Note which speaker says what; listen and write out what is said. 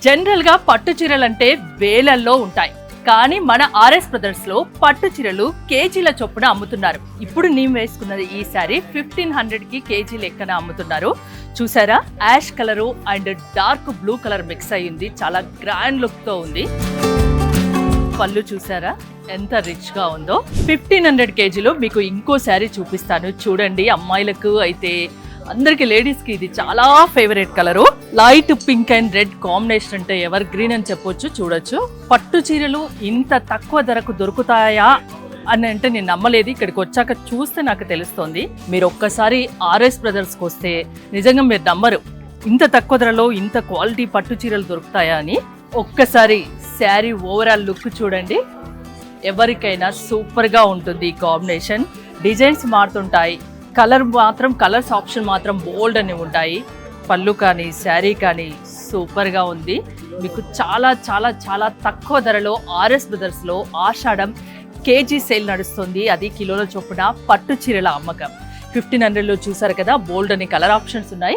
Speaker 1: General గా పట్టు చీరలు అంటే వేలల్లో ఉంటాయి. కానీ మన ఆర్ఎస్ బ్రదర్స్ లో పట్టు చీరలు కేజీల చొప్పున అమ్ముతున్నారు. ఇప్పుడు నేను వేసుకున్నది ఈ సారీ 1500 కి కేజీ లెక్కన అమ్ముతున్నారు. చూసారా, ash colour and dark blue colour mix అయ్యింది. చాలా గ్రాండ్ లుక్ తో ఉంది. పళ్ళు చూసారా ఎంత రిచ్ గా ఉందో. 1500 కేజీలో మీకు ఇంకో శారీ చూపిస్తాను చూడండి. అమ్మాయిలకు అయితే అందరికి, లేడీస్ కి ఇది చాలా favourite colour. Light pink and red combination అంటే ఎవర్ గ్రీన్ అని చెప్పొచ్చు. చూడొచ్చు, పట్టు చీరలు ఇంత తక్కువ ధరకు దొరుకుతాయా అని అంటే నేను నమ్మలేదు. ఇక్కడికి వచ్చాక చూస్తే నాకు తెలుస్తోంది. మీరు ఒక్కసారి ఆర్ఎస్ బ్రదర్స్ కి వస్తే నిజంగా మీరు నమ్మరు, ఇంత తక్కువ ధరలో ఇంత క్వాలిటీ పట్టు చీరలు దొరుకుతాయా అని. ఒక్కసారి శారీ ఓవరాల్ లుక్ చూడండి, ఎవరికైనా సూపర్ గా ఉంటుంది. ఈ కాంబినేషన్, డిజైన్స్ మారుతుంటాయి, కలర్స్ ఆప్షన్ మాత్రం బోల్డ్ అని ఉంటాయి. పళ్ళు కానీ శారీ కానీ సూపర్ గా ఉంది. మీకు చాలా చాలా చాలా తక్కువ ధరలో ఆర్ఎస్ బ్రదర్స్ లో ఆషాఢం కేజీ సేల్ నడుస్తుంది. అది కిలోల చొప్పున పట్టు చీరల అమ్మకం. 1500లో చూసారు కదా, బోల్డ్ అని కలర్ ఆప్షన్స్ ఉన్నాయి.